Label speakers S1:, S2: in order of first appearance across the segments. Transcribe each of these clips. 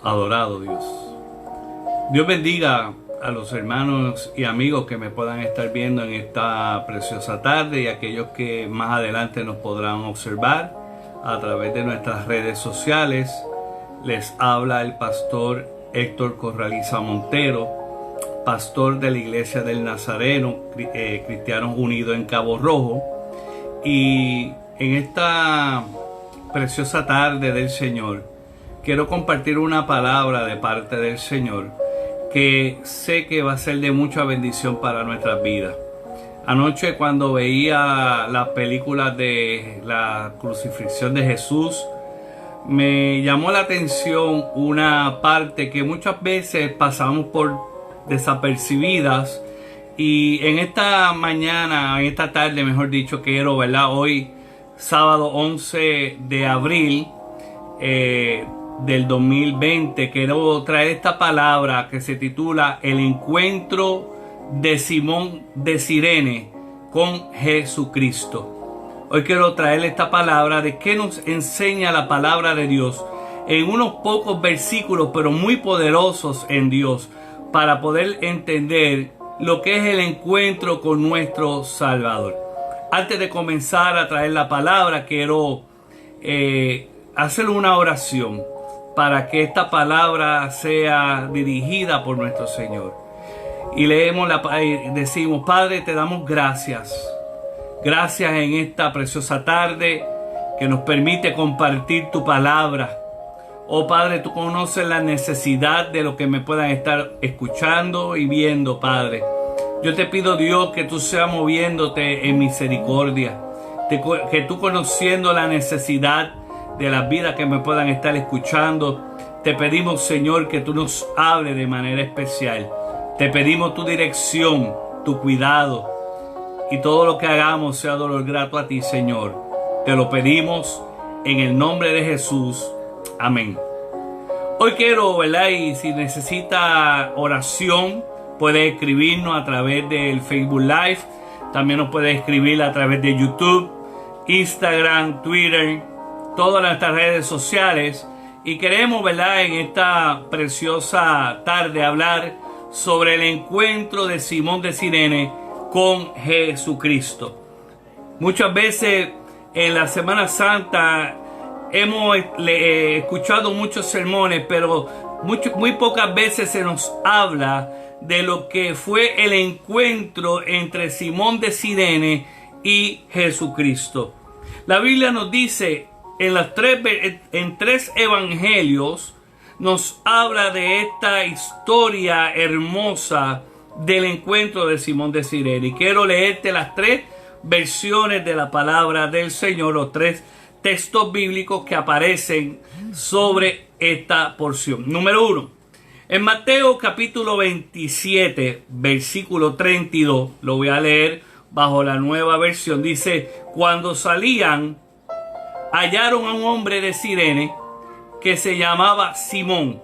S1: Adorado Dios. Dios bendiga a los hermanos y amigos que me puedan estar viendo en esta preciosa tarde y aquellos que más adelante nos podrán observar a través de nuestras redes sociales. Les habla el pastor Héctor Corraliza Montero, pastor de la Iglesia del Nazareno, Cristianos Unidos en Cabo Rojo. Y en esta preciosa tarde del Señor, quiero compartir una palabra de parte del Señor que sé que va a ser de mucha bendición para nuestras vidas. Anoche, cuando veía las películas de la crucifixión de Jesús, me llamó la atención una parte que muchas veces pasamos por desapercibidas. Y en esta mañana, en esta tarde, mejor dicho, quiero, ¿verdad? Hoy, sábado 11 de abril del 2020, quiero traer esta palabra que se titula El encuentro de Simón de Cirene con Jesucristo. Hoy quiero traerle esta palabra de qué nos enseña la palabra de Dios en unos pocos versículos, pero muy poderosos en Dios, para poder entender lo que es el encuentro con nuestro Salvador. Antes de comenzar a traer la palabra, quiero hacer una oración para que esta palabra sea dirigida por nuestro Señor. Y decimos: Padre, te damos gracias. Gracias en esta preciosa tarde que nos permite compartir tu palabra. Oh Padre, tú conoces la necesidad de lo que me puedan estar escuchando y viendo, Padre. Yo te pido, Dios, que tú seas moviéndote en misericordia, que tú, conociendo la necesidad de las vidas que me puedan estar escuchando, te pedimos, Señor, que tú nos hables de manera especial. Te pedimos tu dirección, tu cuidado, y todo lo que hagamos sea dolor grato a ti, Señor. Te lo pedimos en el nombre de Jesús. Amén. Hoy quiero, ¿verdad? Y si necesita oración, puede escribirnos a través del Facebook Live. También nos puede escribir a través de YouTube, Instagram, Twitter, todas nuestras redes sociales. Y queremos, ¿verdad?, en esta preciosa tarde hablar sobre el encuentro de Simón de Cirene con Jesucristo. Muchas veces en la Semana Santa hemos escuchado muchos sermones, pero muy pocas veces se nos habla de lo que fue el encuentro entre Simón de Cirene y Jesucristo. La Biblia nos dice en tres evangelios, nos habla de esta historia hermosa del encuentro de Simón de Cirene. Y quiero leerte las tres versiones de la palabra del Señor, los tres textos bíblicos que aparecen sobre esta porción. Número 1. En Mateo capítulo 27, versículo 32, lo voy a leer bajo la Nueva Versión. Dice: cuando salían, hallaron a un hombre de Cirene que se llamaba Simón.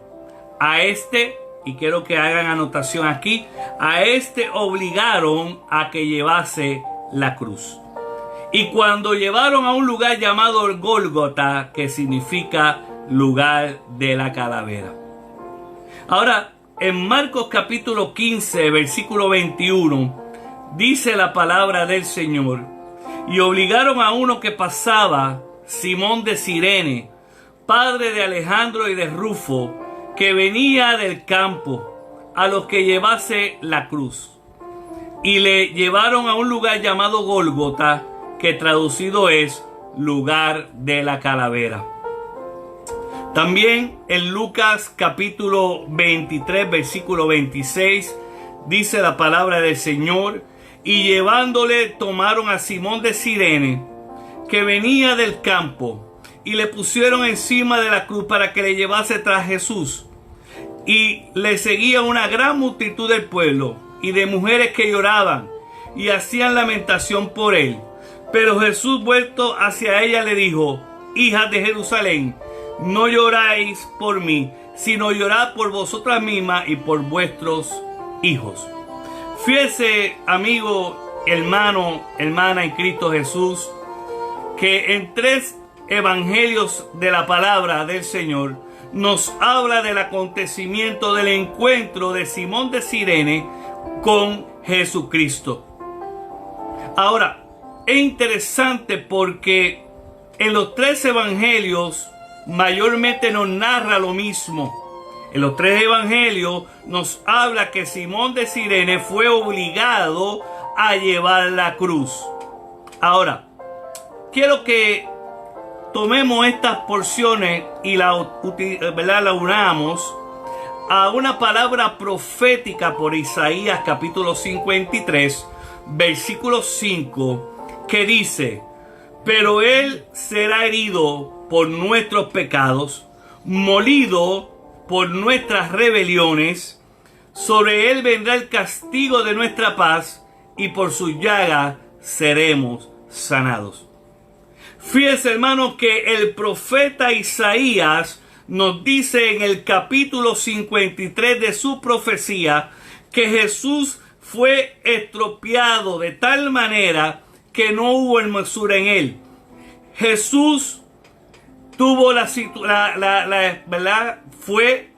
S1: A este, y quiero que hagan anotación aquí, a este obligaron a que llevase la cruz. Y cuando llevaron a un lugar llamado el Gólgota, que significa lugar de la calavera. Ahora, en Marcos capítulo 15, versículo 21, dice la palabra del Señor: y obligaron a uno que pasaba, Simón de Cirene, padre de Alejandro y de Rufo, que venía del campo, a los que llevase la cruz. Y le llevaron a un lugar llamado Gólgota, que traducido es lugar de la calavera. También en Lucas capítulo 23, versículo 26, dice la palabra del Señor: y llevándole tomaron a Simón de Cirene, que venía del campo, y le pusieron encima de la cruz para que le llevase tras Jesús. Y le seguía una gran multitud del pueblo y de mujeres que lloraban y hacían lamentación por él. Pero Jesús, vuelto hacia ella, le dijo: hijas de Jerusalén, no lloráis por mí, sino llorad por vosotras mismas y por vuestros hijos. Fíjese, amigo, hermano, hermana en Cristo Jesús, que en tres evangelios de la palabra del Señor nos habla del acontecimiento del encuentro de Simón de Cirene con Jesucristo. Ahora, es interesante porque en los tres evangelios mayormente nos narra lo mismo. En los tres evangelios nos habla que Simón de Cirene fue obligado a llevar la cruz. Ahora, quiero que tomemos estas porciones y la unamos a una palabra profética por Isaías capítulo 53, versículo 5, que dice: pero él será herido por nuestros pecados, molido por nuestras rebeliones, sobre él vendrá el castigo de nuestra paz, y por su llaga seremos sanados. Fíjense, hermanos, que el profeta Isaías nos dice en el capítulo 53 de su profecía que Jesús fue estropeado de tal manera que no hubo hermosura en él. Jesús tuvo fue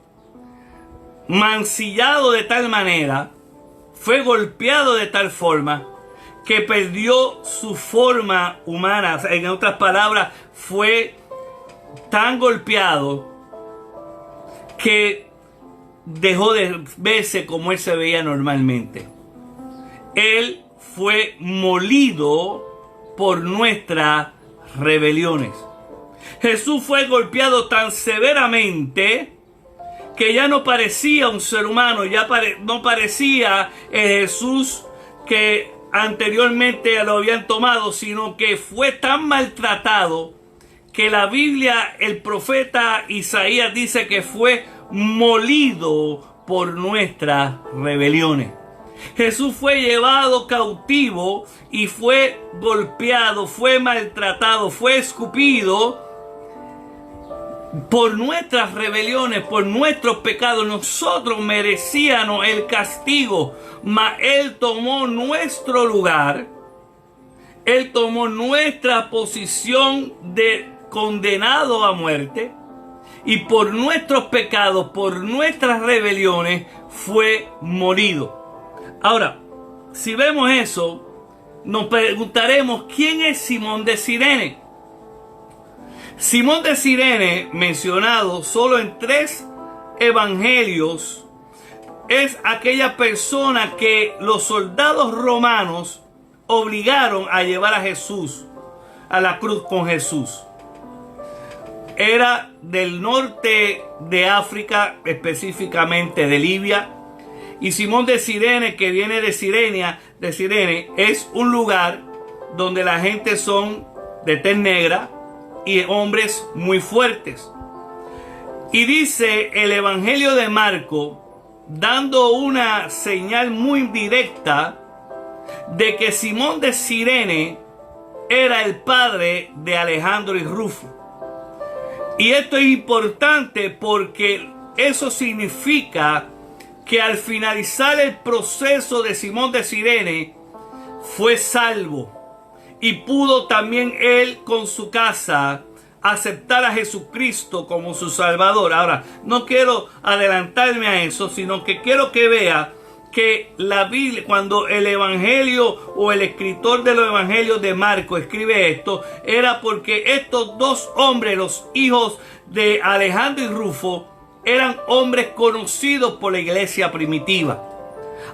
S1: mancillado de tal manera, fue golpeado de tal forma que perdió su forma humana. En otras palabras, fue tan golpeado que dejó de verse como él se veía normalmente. Él fue molido por nuestras rebeliones. Jesús fue golpeado tan severamente que ya no parecía un ser humano, no parecía el Jesús que anteriormente lo habían tomado, sino que fue tan maltratado que la Biblia, el profeta Isaías dice que fue molido por nuestras rebeliones. Jesús fue llevado cautivo y fue golpeado, fue maltratado, fue escupido por nuestras rebeliones, por nuestros pecados. Nosotros merecíamos el castigo, mas Él tomó nuestro lugar. Él tomó nuestra posición de condenado a muerte, y por nuestros pecados, por nuestras rebeliones, fue molido. Ahora, si vemos eso, nos preguntaremos: ¿quién es Simón de Cirene? Simón de Cirene, mencionado solo en 3 evangelios, es aquella persona que los soldados romanos obligaron a llevar a Jesús a la cruz con Jesús. Era del norte de África, específicamente de Libia. Y Simón de Cirene, que viene de Cirene, es un lugar donde la gente son de tez negra y hombres muy fuertes. Y dice el Evangelio de Marco, dando una señal muy directa de que Simón de Cirene era el padre de Alejandro y Rufo. Y esto es importante porque eso significa que al finalizar el proceso de Simón de Cirene fue salvo, y pudo también él con su casa aceptar a Jesucristo como su Salvador. Ahora, no quiero adelantarme a eso, sino que quiero que vea que la Biblia, cuando el Evangelio o el escritor de los Evangelios de Marco escribe esto, era porque estos 2 hombres, los hijos de Alejandro y Rufo, eran hombres conocidos por la iglesia primitiva.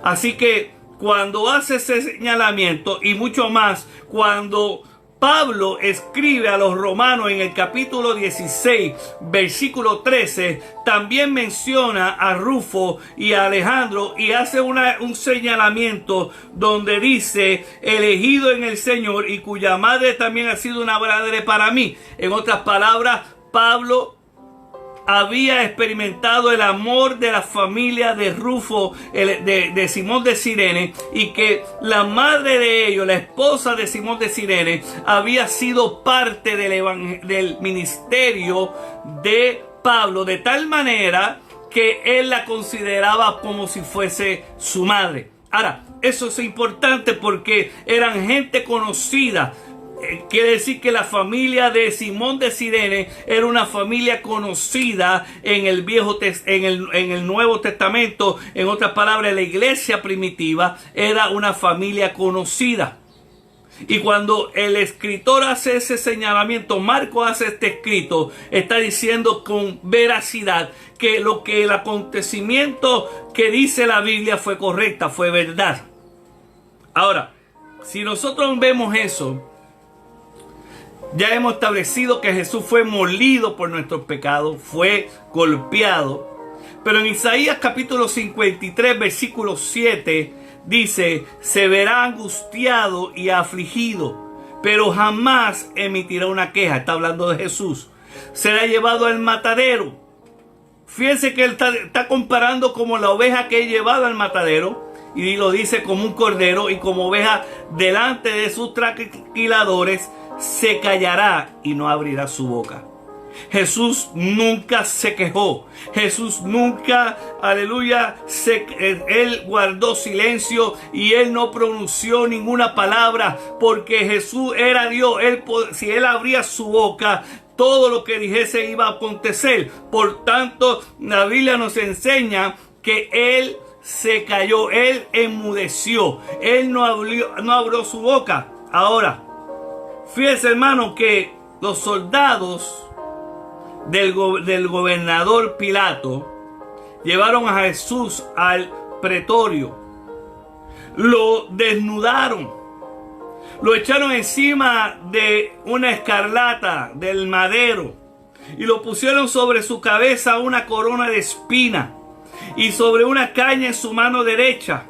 S1: Así que cuando hace ese señalamiento, y mucho más cuando Pablo escribe a los romanos en el capítulo 16, versículo 13, también menciona a Rufo y a Alejandro y hace un señalamiento donde dice: elegido en el Señor, y cuya madre también ha sido una madre para mí. En otras palabras, Pablo había experimentado el amor de la familia de Rufo, de Simón de Cirene, y que la madre de ellos, la esposa de Simón de Cirene, había sido parte del ministerio de Pablo, de tal manera que él la consideraba como si fuese su madre. Ahora, eso es importante porque eran gente conocida. quiere decir que la familia de Simón de Cirene era una familia conocida en el en el Nuevo Testamento. En otras palabras, la iglesia primitiva era una familia conocida. Y cuando el escritor hace ese señalamiento, Marcos hace este escrito, está diciendo con veracidad que el acontecimiento que dice la Biblia fue correcta, fue verdad. Ahora, si nosotros vemos eso, ya hemos establecido que Jesús fue molido por nuestros pecados, fue golpeado. Pero en Isaías capítulo 53, versículo 7, dice: se verá angustiado y afligido, pero jamás emitirá una queja. Está hablando de Jesús. Será llevado al matadero. Fíjense que él está comparando como la oveja que es llevada al matadero, y lo dice como un cordero, y como oveja delante de sus trasquiladores se callará y no abrirá su boca. Jesús nunca se quejó. Jesús nunca, aleluya, él guardó silencio y él no pronunció ninguna palabra, porque Jesús era Dios. Si él abría su boca, todo lo que dijese iba a acontecer. Por tanto, la Biblia nos enseña que él se calló, él enmudeció, él no abrió su boca. Ahora, fíjese, hermano, que los soldados del gobernador Pilato llevaron a Jesús al pretorio, lo desnudaron, lo echaron encima de una escarlata del madero y lo pusieron sobre su cabeza una corona de espina y sobre una caña en su mano derecha,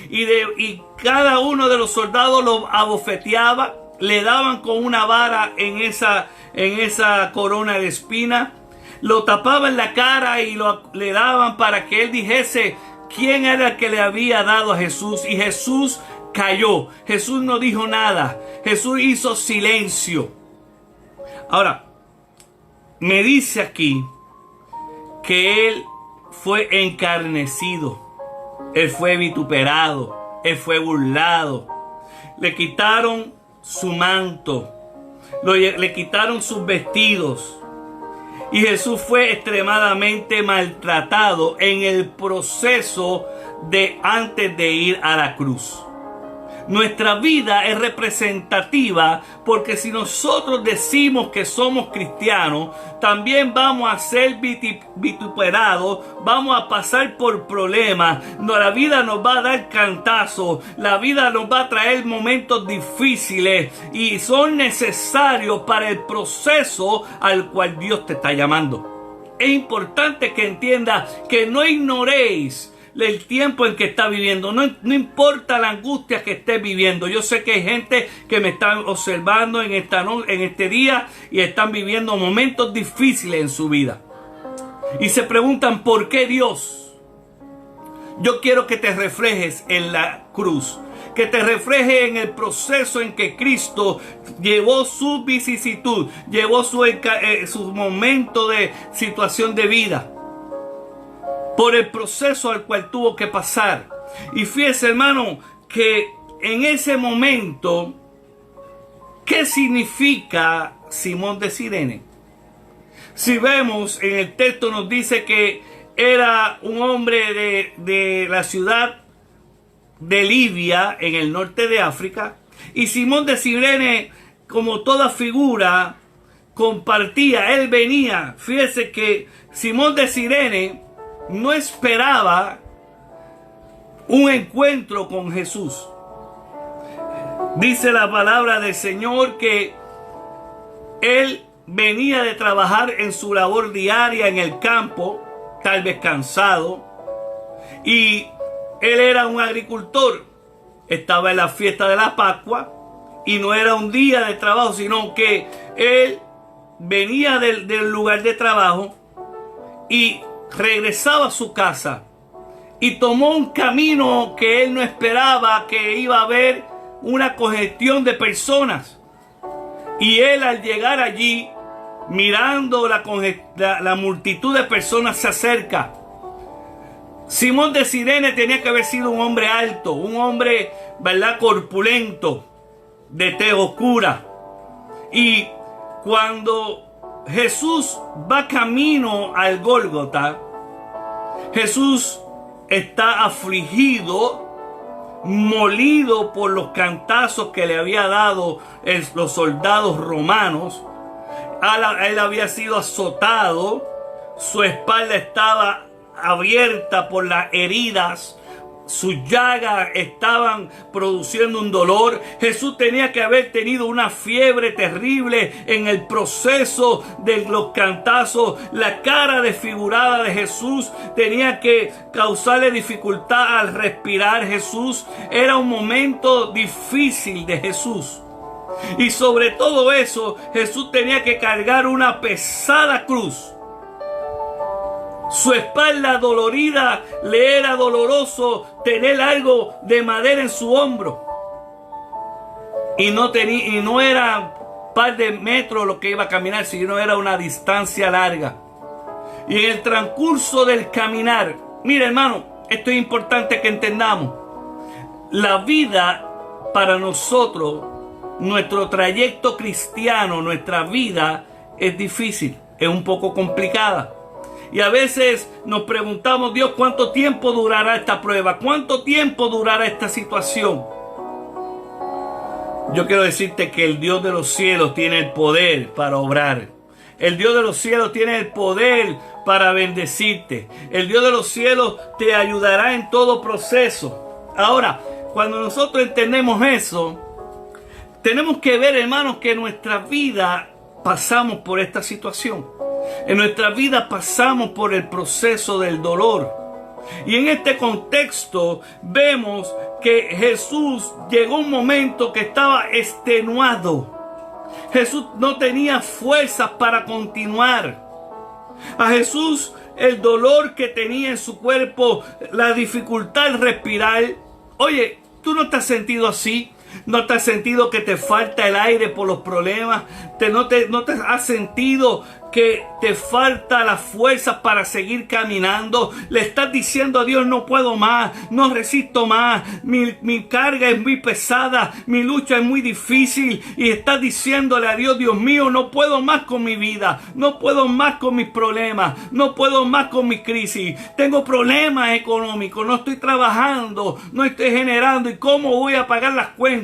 S1: y cada uno de los soldados lo abofeteaba, le daban con una vara en esa corona de espina, lo tapaban la cara y le daban para que él dijese quién era el que le había dado a Jesús. Y Jesús calló. Jesús no dijo nada. Jesús hizo silencio. Ahora, me dice aquí que él fue encarnecido, él fue vituperado, él fue burlado. Le quitaron su manto, le quitaron sus vestidos, y Jesús fue extremadamente maltratado en el proceso de antes de ir a la cruz. Nuestra vida es representativa, porque si nosotros decimos que somos cristianos, también vamos a ser vituperados, vamos a pasar por problemas. La vida nos va a dar cantazos, la vida nos va a traer momentos difíciles, y son necesarios para el proceso al cual Dios te está llamando. Es importante que entiendas que no ignoréis el tiempo en que está viviendo. No importa la angustia que estés viviendo. Yo sé que hay gente que me está observando en este día y están viviendo momentos difíciles en su vida y se preguntan: ¿por qué Dios? Yo quiero que te reflejes en la cruz, que te refleje en el proceso en que Cristo llevó su vicisitud, llevó su momento de situación de vida, por el proceso al cual tuvo que pasar. Y fíjese, hermano, que en ese momento, ¿qué significa Simón de Cirene? Si vemos en el texto, nos dice que era un hombre de la ciudad de Libia, en el norte de África. Y Simón de Cirene, como toda figura, compartía, él venía. Fíjese que Simón de Cirene no esperaba un encuentro con Jesús. Dice la palabra del Señor que él venía de trabajar en su labor diaria en el campo, tal vez cansado, y él era un agricultor. Estaba en la fiesta de la Pascua y no era un día de trabajo, sino que él venía del lugar de trabajo y regresaba a su casa, y tomó un camino que él no esperaba, que iba a haber una congestión de personas. Y él, al llegar allí, mirando la multitud de personas, se acerca. Simón de Cirene tenía que haber sido un hombre alto, un hombre, ¿verdad?, corpulento, de tez oscura, Y cuando Jesús va camino al Gólgota, Jesús está afligido, molido por los cantazos que le había dado los soldados romanos. Él había sido azotado, su espalda estaba abierta por las heridas, sus llagas estaban produciendo un dolor. Jesús tenía que haber tenido una fiebre terrible en el proceso de los cantazos. La cara desfigurada de Jesús tenía que causarle dificultad al respirar. Jesús era un momento difícil de Jesús. Y sobre todo eso, Jesús tenía que cargar una pesada cruz. Su espalda dolorida, le era doloroso tener algo de madera en su hombro. Y no era un par de metros lo que iba a caminar, sino era una distancia larga. Y en el transcurso del caminar, mira hermano, esto es importante que entendamos. La vida para nosotros, nuestro trayecto cristiano, nuestra vida es difícil, es un poco complicada. Y a veces nos preguntamos, Dios, ¿cuánto tiempo durará esta prueba? ¿Cuánto tiempo durará esta situación? Yo quiero decirte que el Dios de los cielos tiene el poder para obrar. El Dios de los cielos tiene el poder para bendecirte. El Dios de los cielos te ayudará en todo proceso. Ahora, cuando nosotros entendemos eso, tenemos que ver, hermanos, que en nuestra vida pasamos por esta situación. En nuestra vida pasamos por el proceso del dolor. Y en este contexto vemos que Jesús llegó un momento que estaba extenuado. Jesús no tenía fuerzas para continuar. A Jesús el dolor que tenía en su cuerpo, la dificultad al respirar. Oye, ¿tú no te has sentido así? ¿No te has sentido que te falta el aire por los problemas? ¿No te has sentido que te falta las fuerzas para seguir caminando? Le estás diciendo a Dios, no puedo más, no resisto más, mi carga es muy pesada, mi lucha es muy difícil, y estás diciéndole a Dios, Dios mío, no puedo más con mi vida, no puedo más con mis problemas, no puedo más con mis crisis, tengo problemas económicos, no estoy trabajando, no estoy generando, ¿y cómo voy a pagar las cuentas?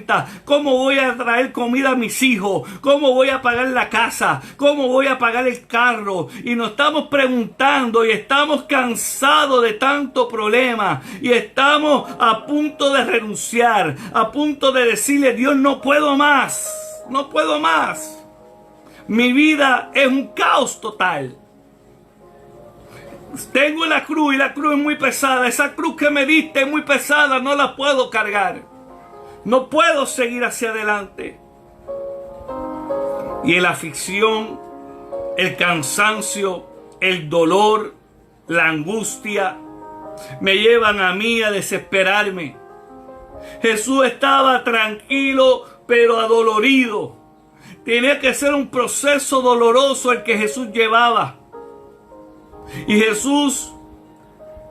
S1: ¿Cómo voy a traer comida a mis hijos? ¿Cómo voy a pagar la casa? ¿Cómo voy a pagar el carro? Y nos estamos preguntando y estamos cansados de tanto problema y estamos a punto de renunciar, a punto de decirle, Dios, no puedo más, no puedo más. Mi vida es un caos total. Tengo la cruz y la cruz es muy pesada. Esa cruz que me diste es muy pesada, no la puedo cargar. No puedo seguir hacia adelante. Y la aflicción, el cansancio, el dolor, la angustia, me llevan a mí a desesperarme. Jesús estaba tranquilo, pero adolorido. Tenía que ser un proceso doloroso el que Jesús llevaba. Y Jesús,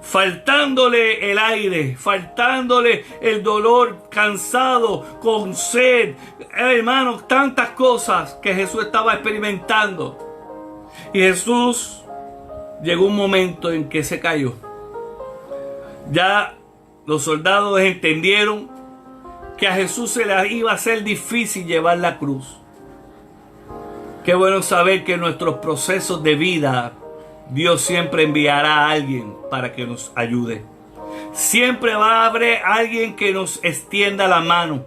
S1: faltándole el aire, faltándole el dolor, cansado, con sed, hermanos, tantas cosas que Jesús estaba experimentando. Y Jesús llegó un momento en que se cayó. Ya los soldados entendieron que a Jesús se le iba a ser difícil llevar la cruz. Qué bueno saber que en nuestros procesos de vida Dios siempre enviará a alguien para que nos ayude. Siempre va a haber alguien que nos extienda la mano.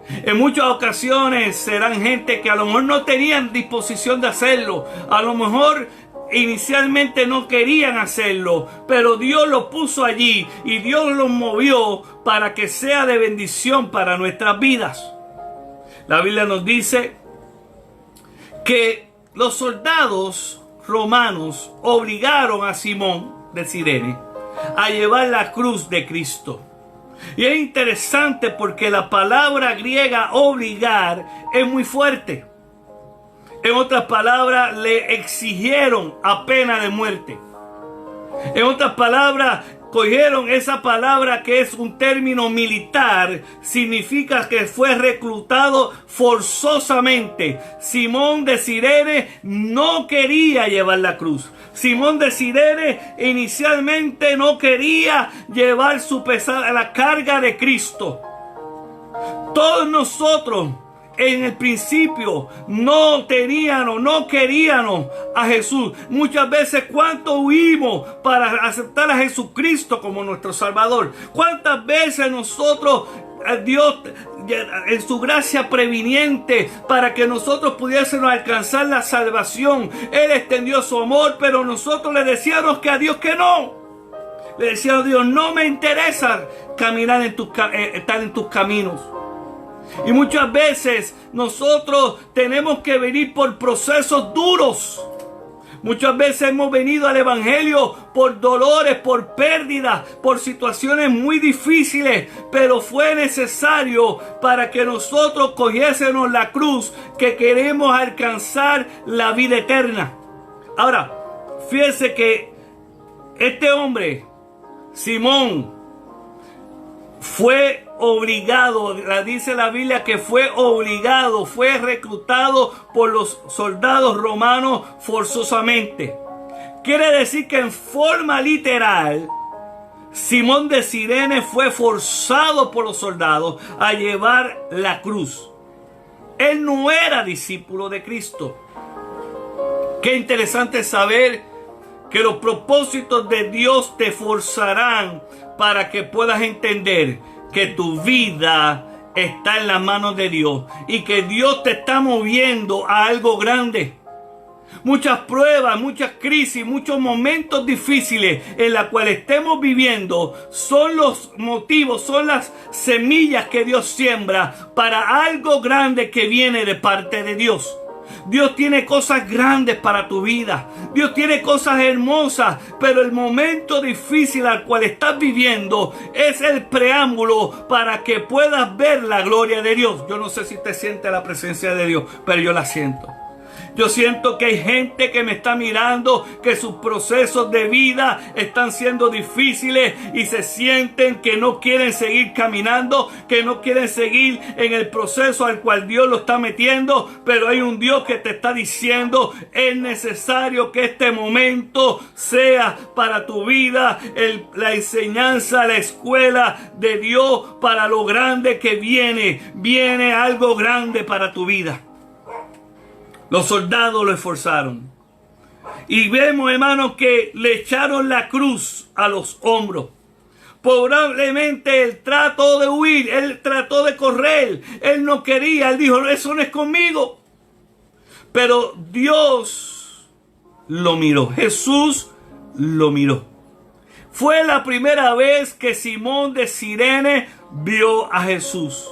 S1: En muchas ocasiones serán gente que a lo mejor no tenían disposición de hacerlo. A lo mejor inicialmente no querían hacerlo, pero Dios los puso allí y Dios los movió para que sea de bendición para nuestras vidas. La Biblia nos dice que los soldados romanos obligaron a Simón de Cirene a llevar la cruz de Cristo. Y es interesante porque la palabra griega obligar es muy fuerte. En otras palabras, le exigieron a pena de muerte. En otras palabras, cogieron esa palabra que es un término militar, significa que fue reclutado forzosamente. Simón de Cirene no quería llevar la cruz. Simón de Cirene inicialmente no quería llevar la carga de Cristo. Todos nosotros en el principio no queríamos a Jesús. Muchas veces, ¿cuánto huimos para aceptar a Jesucristo como nuestro Salvador? ¿Cuántas veces nosotros, Dios, en su gracia previniente, para que nosotros pudiésemos alcanzar la salvación, Él extendió su amor, pero nosotros le decíamos que a Dios que no? Le decíamos a Dios, no me interesa caminar estar en tus caminos. Y muchas veces nosotros tenemos que venir por procesos duros. Muchas veces hemos venido al Evangelio por dolores, por pérdidas, por situaciones muy difíciles, pero fue necesario para que nosotros cogiésemos la cruz, que queremos alcanzar la vida eterna. Ahora, fíjense que este hombre, Simón, fue obligado, dice la Biblia que fue obligado, fue reclutado por los soldados romanos forzosamente. Quiere decir que en forma literal, Simón de Cirene fue forzado por los soldados a llevar la cruz. Él no era discípulo de Cristo. Qué interesante saber que los propósitos de Dios te forzarán para que puedas entender que tu vida está en las manos de Dios y que Dios te está moviendo a algo grande. Muchas pruebas, muchas crisis, muchos momentos difíciles en los cuales estemos viviendo son los motivos, son las semillas que Dios siembra para algo grande que viene de parte de Dios. Dios tiene cosas grandes para tu vida. Dios tiene cosas hermosas, pero el momento difícil al cual estás viviendo es el preámbulo para que puedas ver la gloria de Dios. Yo no sé si te sientes la presencia de Dios, pero yo la siento. Yo siento que hay gente que me está mirando, que sus procesos de vida están siendo difíciles y se sienten que no quieren seguir caminando, que no quieren seguir en el proceso al cual Dios lo está metiendo. Pero hay un Dios que te está diciendo, es necesario que este momento sea para tu vida, la enseñanza, la escuela de Dios para lo grande que viene. Viene algo grande para tu vida. Los soldados lo esforzaron. Y vemos, hermanos, que le echaron la cruz a los hombros. Probablemente él trató de huir, él trató de correr, él no quería, él dijo, eso no es conmigo. Pero Dios lo miró, Jesús lo miró. Fue la primera vez que Simón de Cirene vio a Jesús.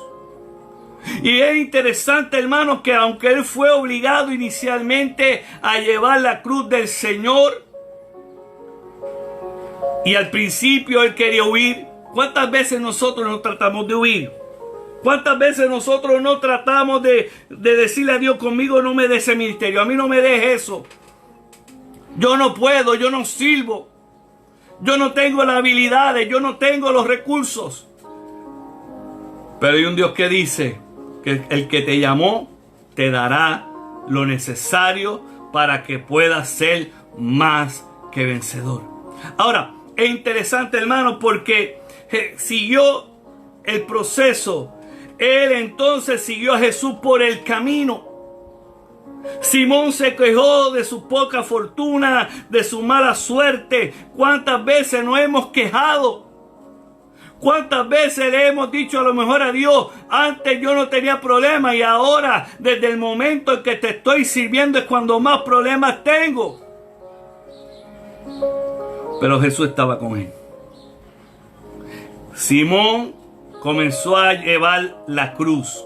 S1: Y es interesante, hermanos, que aunque él fue obligado inicialmente a llevar la cruz del Señor, y al principio él quería huir. ¿Cuántas veces nosotros no tratamos de huir? ¿Cuántas veces nosotros no tratamos de decirle a Dios, conmigo no me dé ese ministerio, a mí no me dé eso? Yo no puedo, yo no sirvo, yo no tengo las habilidades, yo no tengo los recursos. Pero hay un Dios que dice que el que te llamó te dará lo necesario para que puedas ser más que vencedor. Ahora, es interesante, hermano, porque siguió el proceso. Él entonces siguió a Jesús por el camino. Simón se quejó de su poca fortuna, de su mala suerte. ¿Cuántas veces nos hemos quejado? ¿Cuántas veces le hemos dicho a lo mejor a Dios, antes yo no tenía problemas y ahora desde el momento en que te estoy sirviendo es cuando más problemas tengo? Pero Jesús estaba con él. Simón comenzó a llevar la cruz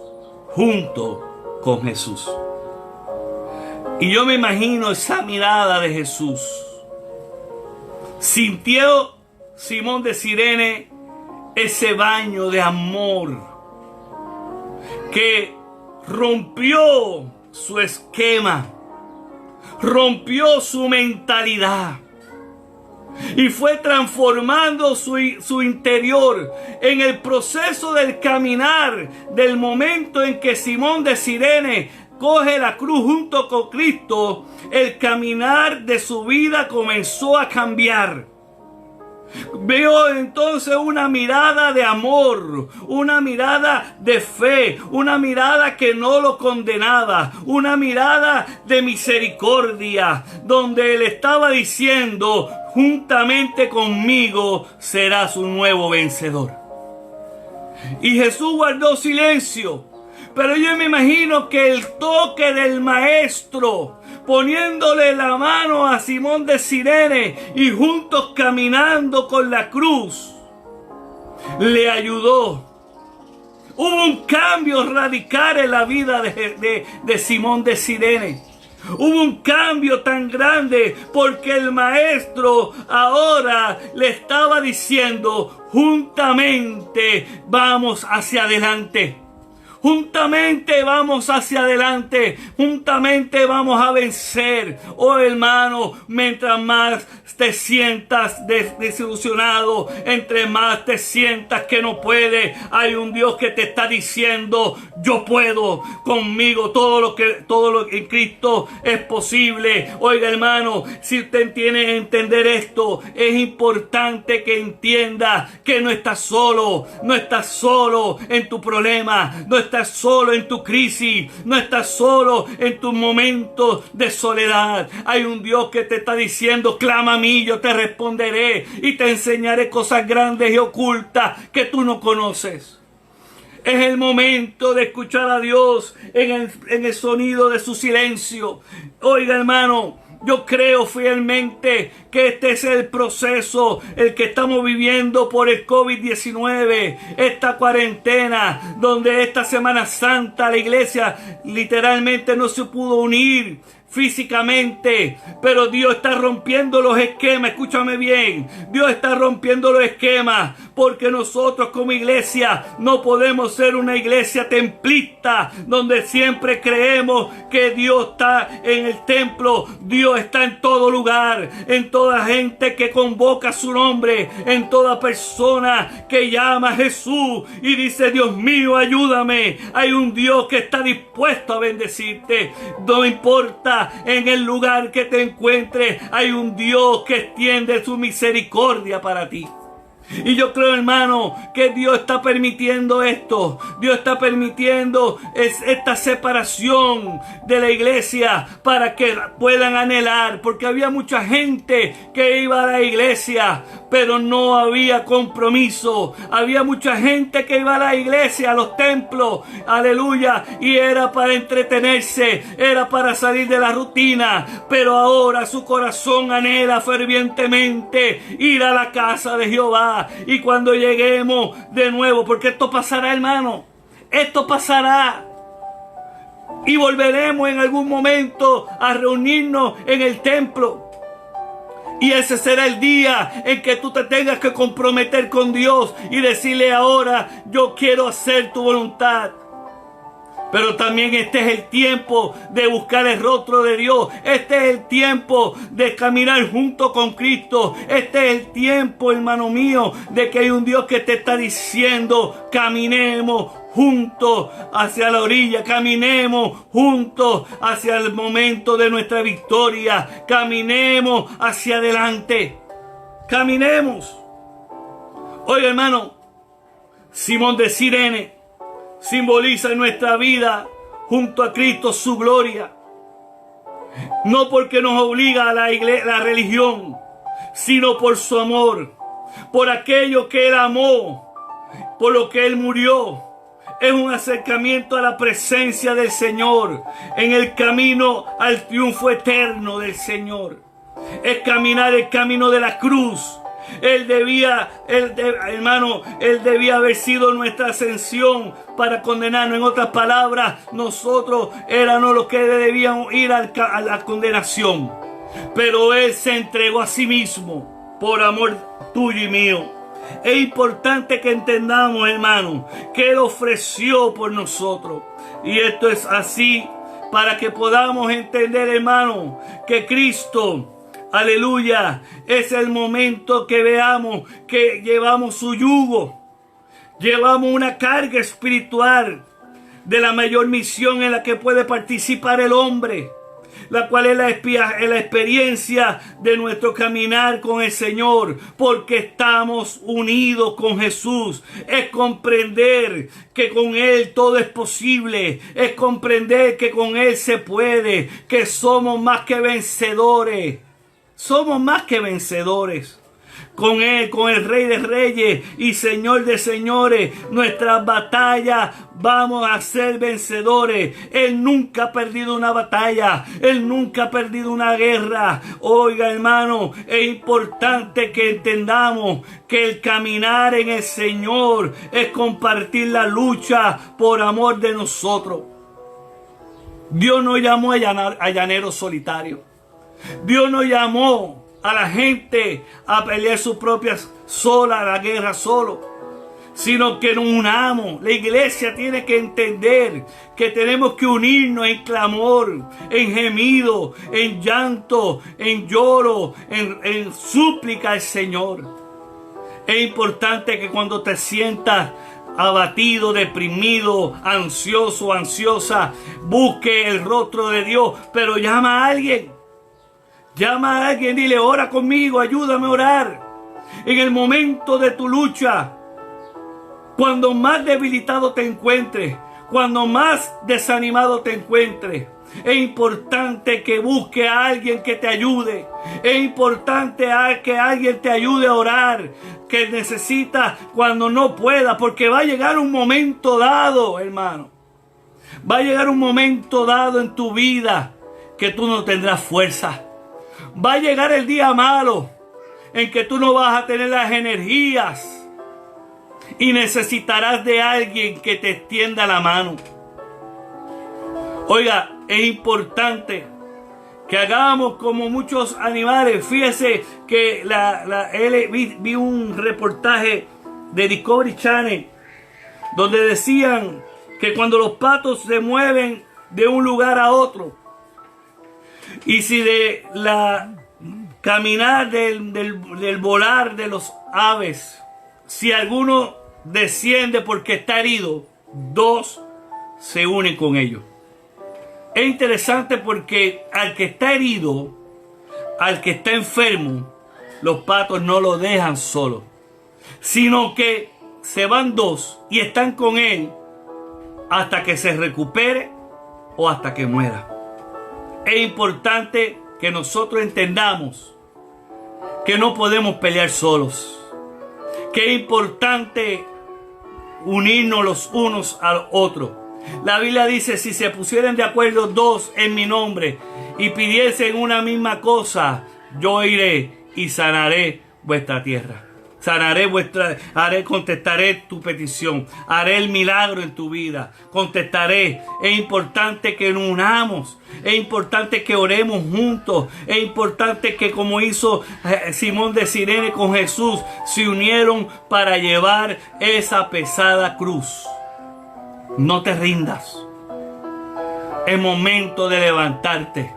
S1: junto con Jesús. Y yo me imagino esa mirada de Jesús. Sintió Simón de Cirene ese baño de amor que rompió su esquema, rompió su mentalidad. y fue transformando su interior en el proceso del caminar, del momento en que Simón de Cirene coge la cruz junto con Cristo. El caminar de su vida comenzó a cambiar. Veo entonces una mirada de amor, una mirada de fe, una mirada que no lo condenaba, una mirada de misericordia, donde él estaba diciendo: juntamente conmigo serás un nuevo vencedor. Y Jesús guardó silencio, pero yo me imagino que el toque del maestro, poniéndole la mano a Simón de Cirene y juntos caminando con la cruz, le ayudó. Hubo un cambio radical en la vida de Simón de Cirene. Hubo un cambio tan grande porque el maestro ahora le estaba diciendo: juntamente vamos hacia adelante. Juntamente vamos hacia adelante, juntamente vamos a vencer. Oh hermano, mientras más te sientas desilusionado, entre más te sientas que no puedes, hay un Dios que te está diciendo: yo puedo, conmigo todo lo que en Cristo es posible. Oiga hermano, si usted tiene que entender esto, es importante que entienda que no estás solo, no estás solo en tu problema, no estás solo en tu crisis, no estás solo en tus momentos de soledad. Hay un Dios que te está diciendo: clama a mí, yo te responderé y te enseñaré cosas grandes y ocultas que tú no conoces. Es el momento de escuchar a Dios en el sonido de su silencio. Oiga hermano, yo creo fielmente que este es el proceso, el que estamos viviendo por el COVID-19, esta cuarentena, donde esta Semana Santa la iglesia literalmente no se pudo unir físicamente, pero Dios está rompiendo los esquemas. Escúchame bien, Dios está rompiendo los esquemas, porque nosotros como iglesia no podemos ser una iglesia templista donde siempre creemos que Dios está en el templo. Dios está en todo lugar, en toda gente que convoca su nombre, en toda persona que llama a Jesús y dice: Dios mío, ayúdame. Hay un Dios que está dispuesto a bendecirte. No importa en el lugar que te encuentres, hay un Dios que extiende su misericordia para ti. Y yo creo, hermano, que Dios está permitiendo esto. Dios está permitiendo esta separación de la iglesia para que puedan anhelar. Porque había mucha gente que iba a la iglesia, pero no había compromiso. Había mucha gente que iba a la iglesia, a los templos, aleluya, y era para entretenerse, era para salir de la rutina. Pero ahora su corazón anhela fervientemente ir a la casa de Jehová. Y cuando lleguemos de nuevo, porque esto pasará, hermano, esto pasará, y volveremos en algún momento a reunirnos en el templo. Y ese será el día en que tú te tengas que comprometer con Dios y decirle: ahora yo quiero hacer tu voluntad. Pero también este es el tiempo de buscar el rostro de Dios. Este es el tiempo de caminar junto con Cristo. Este es el tiempo, hermano mío, de que hay un Dios que te está diciendo: caminemos juntos hacia la orilla, caminemos juntos hacia el momento de nuestra victoria, caminemos hacia adelante, caminemos. Oye hermano, Simón de Cirene simboliza en nuestra vida junto a Cristo su gloria. No porque nos obliga a la religión, sino por su amor, por aquello que Él amó, por lo que Él murió. Es un acercamiento a la presencia del Señor, en el camino al triunfo eterno del Señor. Es caminar el camino de la cruz. Él debía haber sido nuestra ascensión para condenarnos. En otras palabras, nosotros éramos los que debíamos ir a la condenación. Pero Él se entregó a sí mismo por amor tuyo y mío. Es importante que entendamos, hermano, que Él ofreció por nosotros. Y esto es así para que podamos entender, hermano, que Cristo Aleluya. Es el momento que veamos que llevamos su yugo. Llevamos una carga espiritual de la mayor misión en la que puede participar el hombre, la cual es la experiencia de nuestro caminar con el Señor, porque estamos unidos con Jesús. Es comprender que con Él todo es posible, es comprender que con Él se puede, que somos más que vencedores. Somos más que vencedores. Con Él, con el Rey de Reyes y Señor de Señores, nuestras batallas vamos a ser vencedores. Él nunca ha perdido una batalla. Él nunca ha perdido una guerra. Oiga, hermano, es importante que entendamos que el caminar en el Señor es compartir la lucha por amor de nosotros. Dios no llamó a llaneros solitarios. Dios nos llamó a la gente a pelear sus propias sola, la guerra solo, sino que nos unamos. La iglesia tiene que entender que tenemos que unirnos en clamor, en gemido, en llanto, en lloro, en súplica al Señor. Es importante que cuando te sientas abatido, deprimido, ansioso, ansiosa, busque el rostro de Dios, pero llama a alguien. Llama a alguien, dile, ora conmigo, ayúdame a orar. En el momento de tu lucha, cuando más debilitado te encuentres, cuando más desanimado te encuentres, es importante que busque a alguien que te ayude. Es importante que alguien te ayude a orar, que necesitas cuando no pueda, porque va a llegar un momento dado, hermano. Va a llegar un momento dado en tu vida que tú no tendrás fuerza. Va a llegar el día malo en que tú no vas a tener las energías y necesitarás de alguien que te extienda la mano. Oiga, es importante que hagamos como muchos animales. Fíjese que vi un reportaje de Discovery Channel donde decían que cuando los patos se mueven de un lugar a otro, y si de la caminar del volar de los aves, si alguno desciende porque está herido, dos se unen con ellos. Es interesante porque al que está herido, al que está enfermo, los patos no lo dejan solo, sino que se van dos y están con él hasta que se recupere o hasta que muera. Es importante que nosotros entendamos que no podemos pelear solos, que es importante unirnos los unos a los otros. La Biblia dice, si se pusieran de acuerdo dos en mi nombre y pidiesen una misma cosa, yo iré y sanaré vuestra tierra. Contestaré tu petición, haré el milagro en tu vida, contestaré. Es importante que nos unamos, es importante que oremos juntos, es importante que como hizo Simón de Cirene con Jesús, se unieron para llevar esa pesada cruz. No te rindas, es momento de levantarte.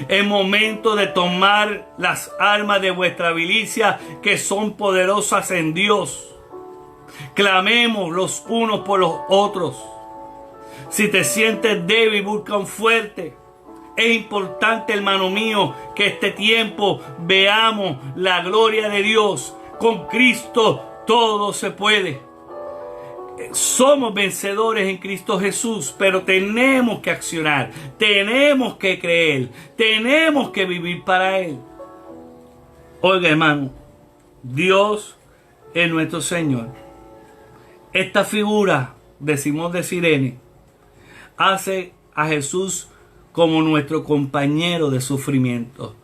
S1: Es momento de tomar las armas de vuestra milicia que son poderosas en Dios. Clamemos los unos por los otros. Si te sientes débil, busca un fuerte. Es importante, hermano mío, que este tiempo veamos la gloria de Dios. Con Cristo todo se puede. Somos vencedores en Cristo Jesús, pero tenemos que accionar, tenemos que creer, tenemos que vivir para Él. Oiga, hermano, Dios es nuestro Señor. Esta figura de Simón de Cirene hace a Jesús como nuestro compañero de sufrimiento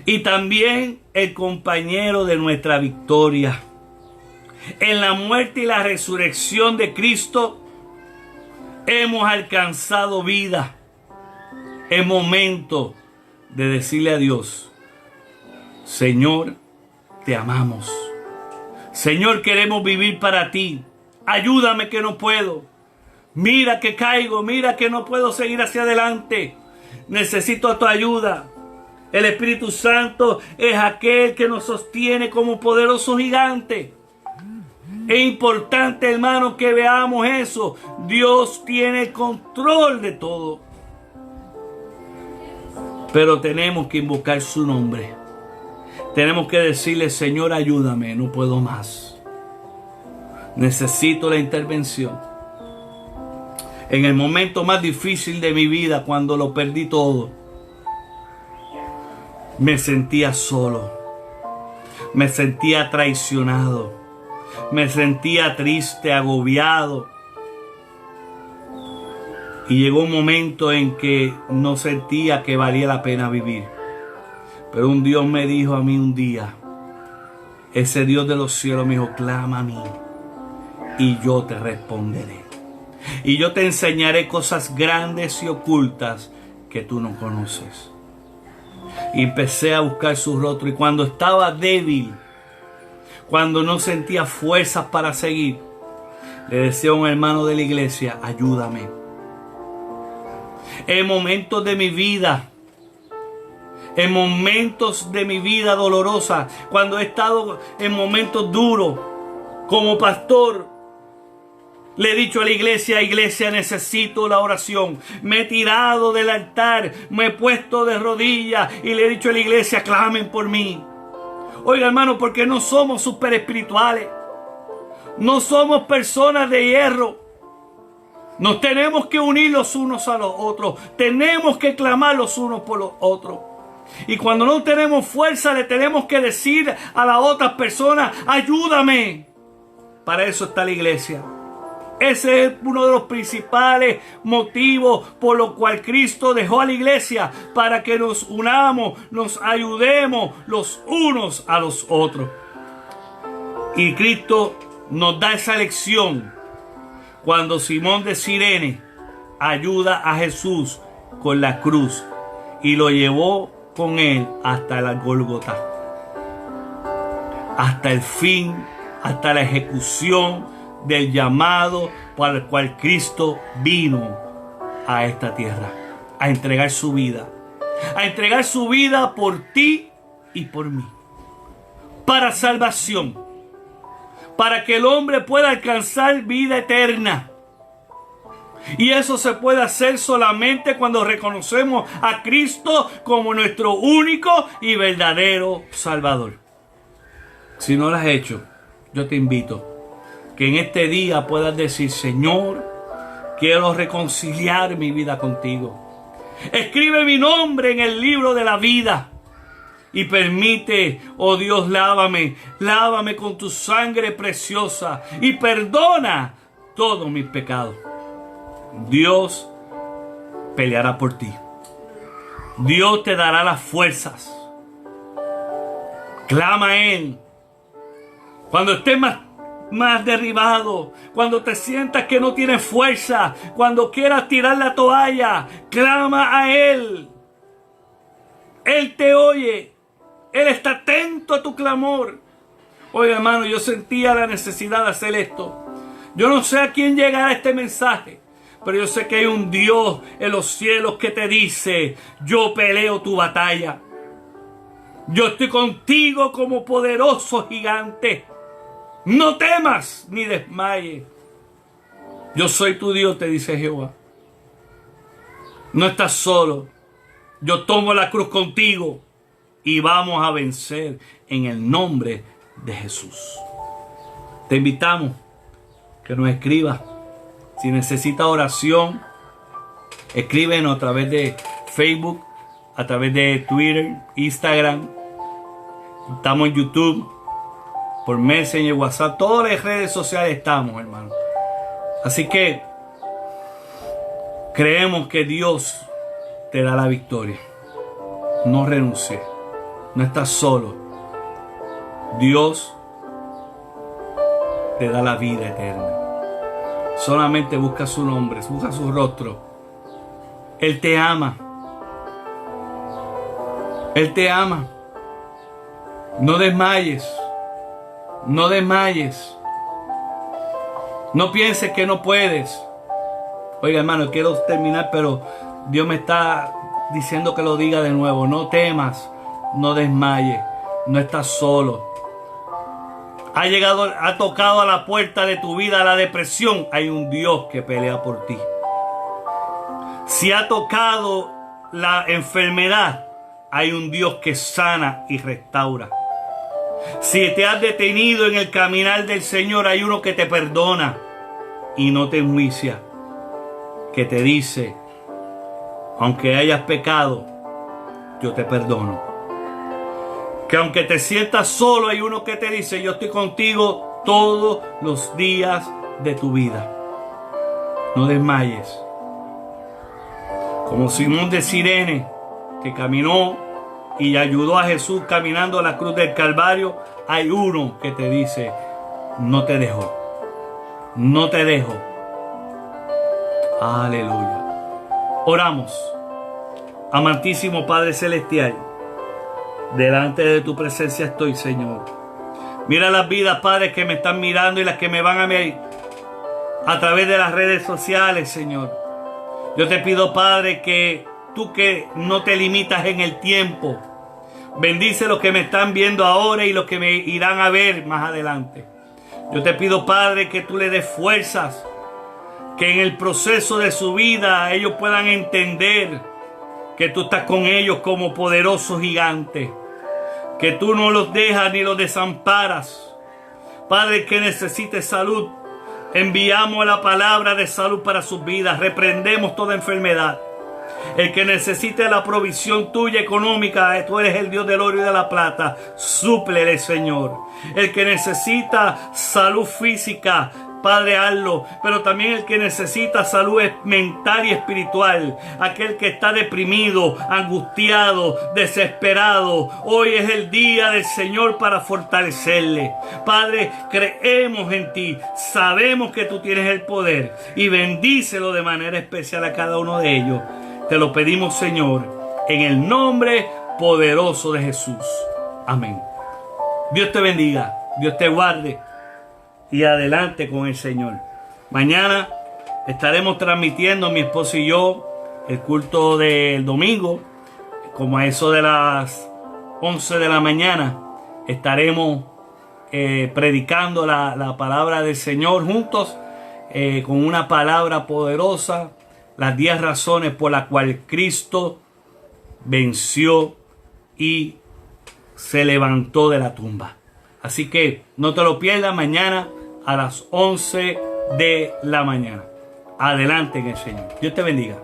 S1: y también el compañero de nuestra victoria. En la muerte y la resurrección de Cristo hemos alcanzado vida. Es momento de decirle a Dios, Señor, te amamos. Señor, queremos vivir para ti. Ayúdame que no puedo. Mira que caigo, mira que no puedo seguir hacia adelante. Necesito tu ayuda. El Espíritu Santo es aquel que nos sostiene como poderoso gigante. Es importante, hermano, que veamos eso. Dios tiene el control de todo. Pero tenemos que invocar su nombre. Tenemos que decirle: Señor, ayúdame, no puedo más. Necesito la intervención. En el momento más difícil de mi vida, cuando lo perdí todo, me sentía solo. Me sentía traicionado. Me sentía triste, agobiado. Y llegó un momento en que no sentía que valía la pena vivir. Pero un Dios me dijo a mí un día, ese Dios de los cielos me dijo: clama a mí y yo te responderé. Y yo te enseñaré cosas grandes y ocultas que tú no conoces. Y empecé a buscar su rostro. Y cuando estaba débil, cuando no sentía fuerzas para seguir, le decía a un hermano de la iglesia: ayúdame. En momentos de mi vida, dolorosa, cuando he estado en momentos duros, como pastor, le he dicho a la iglesia: iglesia, necesito la oración. Me he tirado del altar, me he puesto de rodillas y le he dicho a la iglesia: clamen por mí. Oiga, hermano, porque no somos super espirituales. No somos personas de hierro. Nos tenemos que unir los unos a los otros. Tenemos que clamar los unos por los otros. Y cuando no tenemos fuerza, le tenemos que decir a las otras personas: ayúdame. Para eso está la iglesia. Ese es uno de los principales motivos por los cuales Cristo dejó a la iglesia, para que nos unamos, nos ayudemos los unos a los otros. Y Cristo nos da esa lección cuando Simón de Cirene ayuda a Jesús con la cruz y lo llevó con él hasta la Gólgota, hasta el fin, hasta la ejecución del llamado para el cual Cristo vino a esta tierra, a entregar su vida por ti y por mí, para salvación, para que el hombre pueda alcanzar vida eterna. Y eso se puede hacer solamente cuando reconocemos a Cristo como nuestro único y verdadero Salvador. Si no lo has hecho, yo te invito que en este día puedas decir: Señor, quiero reconciliar mi vida contigo. Escribe mi nombre en el libro de la vida. Y permite, oh Dios, lávame con tu sangre preciosa y perdona todos mis pecados. Dios peleará por ti. Dios te dará las fuerzas. Clama a Él. Cuando estés más derribado, cuando te sientas que no tienes fuerza, cuando quieras tirar la toalla, clama a Él. Él te oye. Él está atento a tu clamor. Oiga, hermano, yo sentía la necesidad de hacer esto. Yo no sé a quién llegará este mensaje, pero yo sé que hay un Dios en los cielos que te dice: yo peleo tu batalla. Yo estoy contigo como poderoso gigante. No temas ni desmayes. Yo soy tu Dios, te dice Jehová. No estás solo. Yo tomo la cruz contigo y vamos a vencer en el nombre de Jesús. Te invitamos que nos escribas. Si necesitas oración, escríbenos a través de Facebook, a través de Twitter, Instagram. Estamos en YouTube, por Messenger, WhatsApp, todas las redes sociales estamos, hermano. Así que creemos que Dios te da la victoria. No renuncies. No estás solo. Dios te da la vida eterna. Solamente busca su nombre, busca su rostro. Él te ama. Él te ama. No desmayes. No desmayes. No pienses que no puedes. Oiga, hermano, quiero terminar, pero Dios me está diciendo que lo diga de nuevo. No temas, no desmayes, no estás solo. Ha tocado a la puerta de tu vida la depresión. Hay un Dios que pelea por ti. Si ha tocado la enfermedad, hay un Dios que sana y restaura. Si te has detenido en el caminar del Señor, hay uno que te perdona y no te enjuicia, que te dice: aunque hayas pecado, yo te perdono. Que aunque te sientas solo, hay uno que te dice: yo estoy contigo todos los días de tu vida. No desmayes. Como Simón de Cirene, que caminó y ayudó a Jesús caminando a la cruz del Calvario, hay uno que te dice: no te dejo, no te dejo. Aleluya. Oramos. Amantísimo Padre Celestial, delante de tu presencia estoy, Señor. Mira las vidas, Padre, que me están mirando y las que me van a ver a través de las redes sociales, Señor. Yo te pido, Padre, que tú, que no te limitas en el tiempo, bendice los que me están viendo ahora y los que me irán a ver más adelante. Yo te pido, Padre, que tú le des fuerzas, que en el proceso de su vida ellos puedan entender que tú estás con ellos como poderoso gigante, que tú no los dejas ni los desamparas. Padre, que necesite salud, enviamos la palabra de salud para sus vidas, reprendemos toda enfermedad. El que necesite la provisión tuya económica, tú eres el Dios del oro y de la plata, súplele, Señor. El que necesita salud física, Padre, hazlo. Pero también el que necesita salud mental y espiritual, aquel que está deprimido, angustiado, desesperado, hoy es el día del Señor para fortalecerle. Padre, creemos en ti, sabemos que tú tienes el poder, y bendícelo de manera especial a cada uno de ellos. Te lo pedimos, Señor, en el nombre poderoso de Jesús. Amén. Dios te bendiga, Dios te guarde, y adelante con el Señor. Mañana estaremos transmitiendo, mi esposo y yo, el culto del domingo, como a eso de las 11 de la mañana. Estaremos predicando la palabra del Señor juntos, con una palabra poderosa, las 10 razones por las cuales Cristo venció y se levantó de la tumba. Así que no te lo pierdas mañana a las 11 de la mañana. Adelante en el Señor. Dios te bendiga.